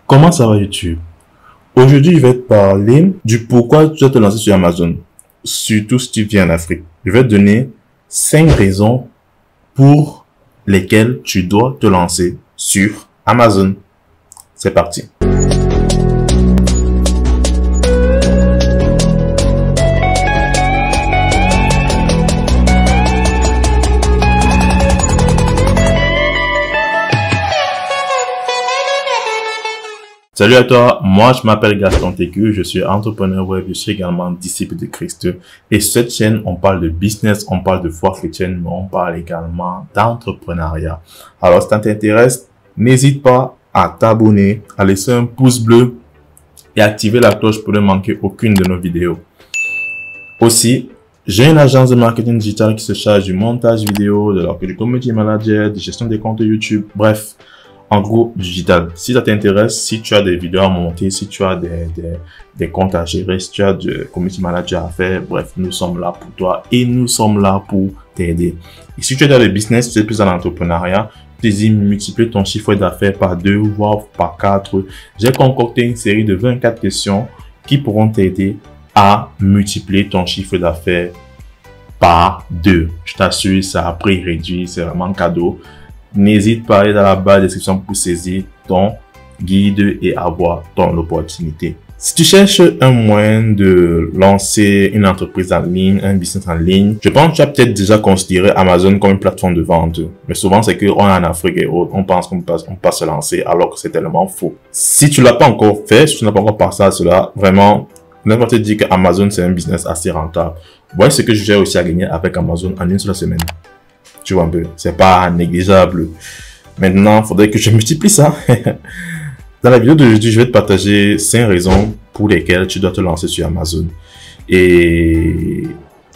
Comment ça va YouTube? Aujourd'hui, je vais te parler du pourquoi tu dois te lancer sur Amazon, surtout si tu viens en Afrique. Je vais te donner 5 raisons pour lesquelles tu dois te lancer sur Amazon. C'est parti. Salut à toi, moi je m'appelle Gaston Técu, je suis entrepreneur web, je suis également disciple de Christ. Et sur cette chaîne, on parle de business, on parle de foi chrétienne, mais on parle également d'entrepreneuriat. Alors si ça t'intéresse, n'hésite pas à t'abonner, à laisser un pouce bleu et activer la cloche pour ne manquer aucune de nos vidéos. Aussi, j'ai une agence de marketing digital qui se charge du montage vidéo, du community manager, de gestion des comptes YouTube, bref. En gros, digital. Si ça t'intéresse, si tu as des vidéos à monter, si tu as des comptes à gérer, si tu as du community manager à faire, bref, nous sommes là pour toi et nous sommes là pour t'aider. Et si tu es dans le business, tu es plus dans l'entrepreneuriat, tu désires multiplier ton chiffre d'affaires par 2, voire par 4, j'ai concocté une série de 24 questions qui pourront t'aider à multiplier ton chiffre d'affaires par 2. Je t'assure, ça a prix réduit, c'est vraiment cadeau. N'hésite pas à aller dans la barre de description pour saisir ton guide et avoir ton opportunité. Si tu cherches un moyen de lancer une entreprise en ligne, un business en ligne, je pense que tu as peut-être déjà considéré Amazon comme une plateforme de vente. Mais souvent, c'est qu'on est en Afrique et autres, on pense qu'on peut se lancer alors que c'est tellement faux. Si tu l'as pas encore fait, si tu n'as pas encore pensé à cela, vraiment, n'importe te dire qu'Amazon c'est un business assez rentable. Voilà ce que j'ai aussi à gagner avec Amazon en une seule semaine. Tu vois un peu, c'est pas négligeable. Maintenant, il faudrait que je multiplie ça. Dans la vidéo d'aujourd'hui, je vais te partager 5 raisons pour lesquelles tu dois te lancer sur Amazon. Et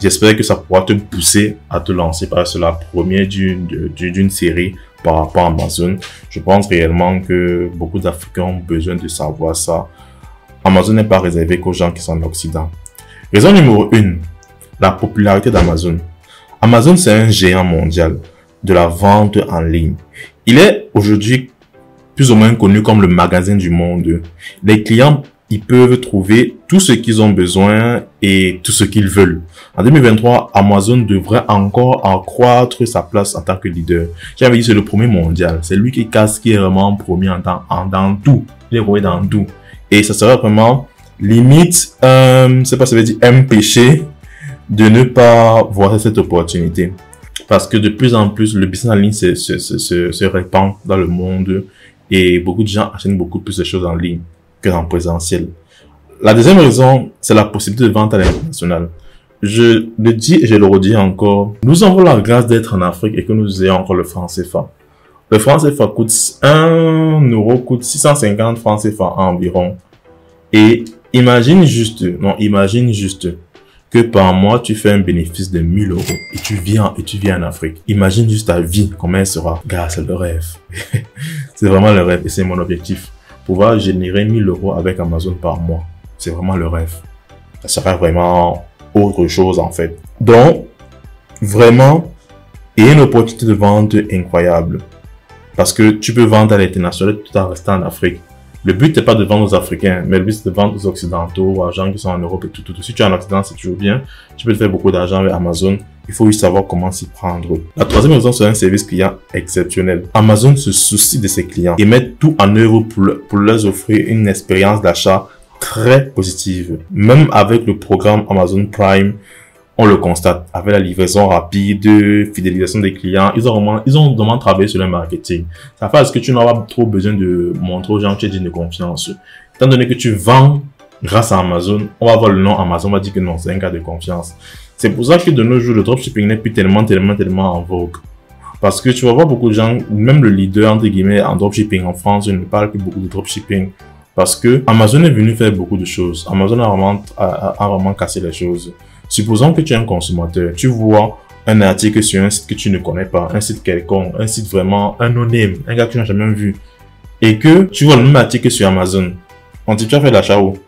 j'espère que ça pourra te pousser à te lancer par la première d'une série par rapport à Amazon. Je pense réellement que beaucoup d'Africains ont besoin de savoir ça. Amazon n'est pas réservé qu'aux gens qui sont en Occident. Raison numéro 1, la popularité d'Amazon. Amazon, c'est un géant mondial de la vente en ligne. Il est aujourd'hui plus ou moins connu comme le magasin du monde. Les clients, ils peuvent trouver tout ce qu'ils ont besoin et tout ce qu'ils veulent. En 2023, Amazon devrait encore accroître sa place en tant que leader. J'avais dit c'est le premier mondial. C'est lui qui casse, qui est vraiment premier dans tout. Il estroué dans tout. Et ça serait vraiment limite, c'est pas ça veut dire un péché de ne pas voir cette opportunité. Parce que de plus en plus, le business en ligne se répand dans le monde et beaucoup de gens achètent beaucoup plus de choses en ligne que en présentiel. La deuxième raison, c'est la possibilité de vente à l'international. Je le dis et je le redis encore, nous avons la grâce d'être en Afrique et que nous ayons encore le franc CFA. Le franc CFA coûte 1 euro, coûte 650 francs CFA environ. Et imagine juste que par mois, tu fais un bénéfice de 1000 euros et tu viens en Afrique. Imagine juste ta vie, comment elle sera. Gars, c'est le rêve. C'est vraiment le rêve et c'est mon objectif. Pouvoir générer 1000 euros avec Amazon par mois. C'est vraiment le rêve. Ça serait vraiment autre chose en fait. Donc, vraiment, il y a une opportunité de vente incroyable. Parce que tu peux vendre à l'international tout en restant en Afrique. Le but n'est pas de vendre aux Africains, mais le but c'est de vendre aux Occidentaux, aux gens qui sont en Europe et tout. Si tu es en Occident, c'est toujours bien. Tu peux te faire beaucoup d'argent avec Amazon. Il faut juste savoir comment s'y prendre. La troisième raison, c'est un service client exceptionnel. Amazon se soucie de ses clients et met tout en œuvre pour leur offrir une expérience d'achat très positive. Même avec le programme Amazon Prime, on le constate. Avec la livraison rapide, fidélisation des clients, ils ont vraiment travaillé sur le marketing. Ça fait que tu n'auras pas trop besoin de montrer aux gens que tu es digne de confiance. Étant donné que tu vends grâce à Amazon, on va voir le nom Amazon, on va dire que non, c'est un cas de confiance. C'est pour ça que de nos jours, le dropshipping n'est plus tellement en vogue. Parce que tu vas voir beaucoup de gens, même le leader, entre guillemets, en dropshipping en France, ne parle plus beaucoup de dropshipping. Parce que Amazon est venu faire beaucoup de choses. Amazon a vraiment cassé les choses. Supposons que tu es un consommateur, tu vois un article sur un site que tu ne connais pas, un site quelconque, un site vraiment, un no-name, un gars que tu n'as jamais vu, et que tu vois le même article sur Amazon. On dit, tu as fait l'achat où?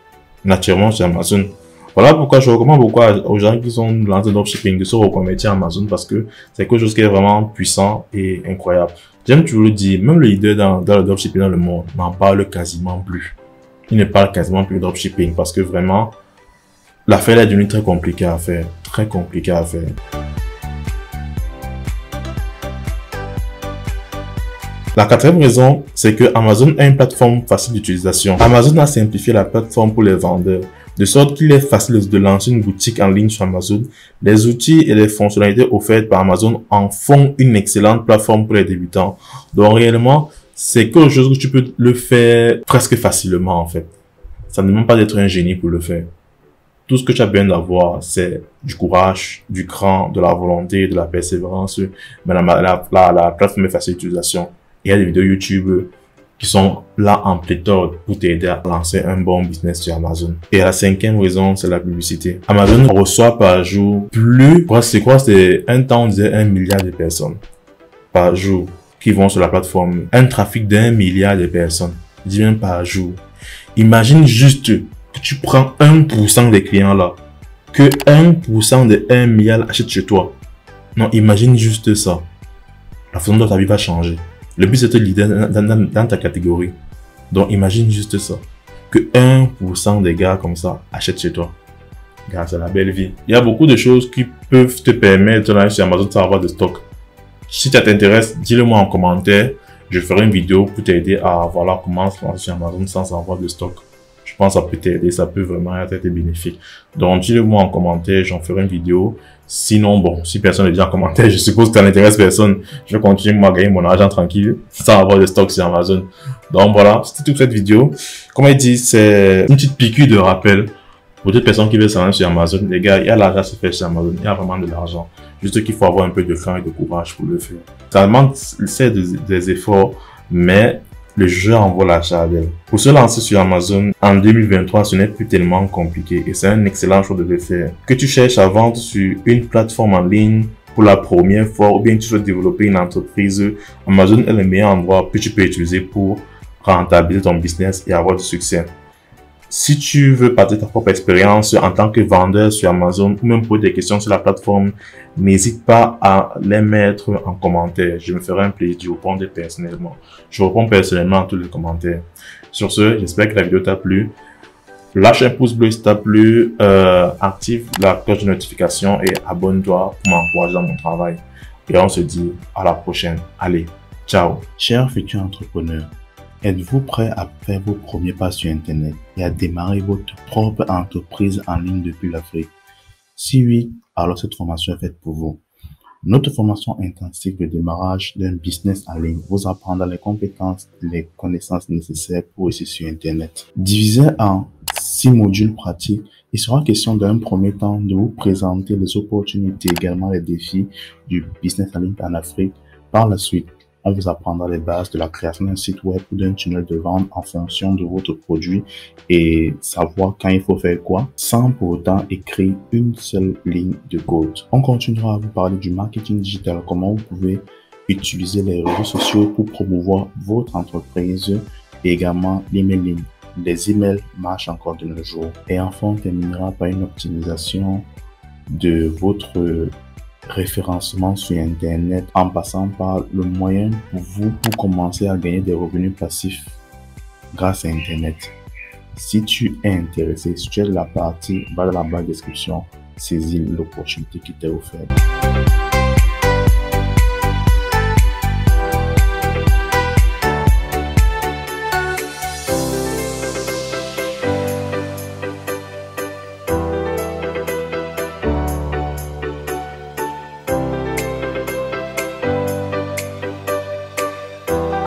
Naturellement sur Amazon. Voilà pourquoi je recommande beaucoup aux gens qui sont lancés dans le dropshipping de se reconvertir à Amazon parce que c'est quelque chose qui est vraiment puissant et incroyable. J'aime toujours le dire, même le leader dans le dropshipping dans le monde n'en parle quasiment plus. Il ne parle quasiment plus de dropshipping parce que vraiment, l'affaire est devenue très compliquée à faire. Très compliquée à faire. La quatrième raison, c'est que Amazon a une plateforme facile d'utilisation. Amazon a simplifié la plateforme pour les vendeurs, de sorte qu'il est facile de lancer une boutique en ligne sur Amazon. Les outils et les fonctionnalités offertes par Amazon en font une excellente plateforme pour les débutants. Donc réellement, c'est quelque chose que tu peux le faire presque facilement en fait. Ça ne demande pas d'être un génie pour le faire. Tout ce que tu as besoin d'avoir, c'est du courage, du cran, de la volonté, de la persévérance. Mais la plateforme est facile d'utilisation. Il y a des vidéos YouTube qui sont là en pléthore pour t'aider à lancer un bon business sur Amazon. Et la cinquième raison, c'est la publicité. Amazon reçoit par jour c'est un temps on disait 1 milliard de personnes par jour qui vont sur la plateforme. Un trafic d'1 milliard de personnes. Je dis même par jour. Imagine juste que tu prends 1% des clients là. Que 1% de 1 milliard achètent chez toi. Non, imagine juste ça. La façon dont ta vie va changer. Le but, c'est de te leader dans ta catégorie. Donc, imagine juste ça. Que 1% des gars comme ça achètent chez toi. Regarde, c'est la belle vie. Il y a beaucoup de choses qui peuvent te permettre d'aller sur Amazon sans avoir de stock. Si ça t'intéresse, dis-le moi en commentaire. Je ferai une vidéo pour t'aider à voir comment se lancer sur Amazon sans avoir de stock. Je pense que ça peut t'aider, ça peut vraiment être bénéfique. Donc, dis-le moi en commentaire, j'en ferai une vidéo. Sinon, bon, si personne ne dit en commentaire, je suppose que ça n'intéresse personne. Je vais continuer moi à gagner mon argent tranquille, sans avoir de stock sur Amazon. Donc voilà, c'était toute cette vidéo. Comme il dit, c'est une petite piqûre de rappel pour toutes les personnes qui veulent s'en aller sur Amazon. Les gars, il y a l'argent à se faire sur Amazon. Il y a vraiment de l'argent. Juste qu'il faut avoir un peu de cran et de courage pour le faire. Ça demande, c'est des efforts, mais le jeu en vaut la chandelle. Pour se lancer sur Amazon en 2023, ce n'est plus tellement compliqué et c'est un excellent choix de le faire. Que tu cherches à vendre sur une plateforme en ligne pour la première fois ou bien tu souhaites développer une entreprise, Amazon est le meilleur endroit que tu peux utiliser pour rentabiliser ton business et avoir du succès. Si tu veux partager ta propre expérience en tant que vendeur sur Amazon ou même poser des questions sur la plateforme, n'hésite pas à les mettre en commentaire. Je me ferai un plaisir de répondre personnellement. Je réponds personnellement à tous les commentaires. Sur ce, j'espère que la vidéo t'a plu. Lâche un pouce bleu si t'as plu, active la cloche de notification et abonne-toi pour m'encourager dans mon travail. Et on se dit à la prochaine. Allez, ciao. Chers futurs entrepreneurs, êtes-vous prêt à faire vos premiers pas sur Internet et à démarrer votre propre entreprise en ligne depuis l'Afrique? Si oui, alors cette formation est faite pour vous. Notre formation intensive de démarrage d'un business en ligne vous apprendra les compétences et les connaissances nécessaires pour réussir sur Internet. Divisé en 6 modules pratiques, il sera question d'un premier temps de vous présenter les opportunités et également les défis du business en ligne en Afrique. Par la suite, on vous apprendra les bases de la création d'un site web ou d'un tunnel de vente en fonction de votre produit et savoir quand il faut faire quoi sans pour autant écrire une seule ligne de code. On continuera à vous parler du marketing digital, comment vous pouvez utiliser les réseaux sociaux pour promouvoir votre entreprise et également l'emailing. Les emails marchent encore de nos jours. Et enfin, on terminera par une optimisation de votre référencement sur Internet en passant par le moyen pour vous pour commencer à gagner des revenus passifs grâce à Internet. Si tu es intéressé, si tu es de la partie, va dans la barre de description, saisis l'opportunité qui t'est offerte.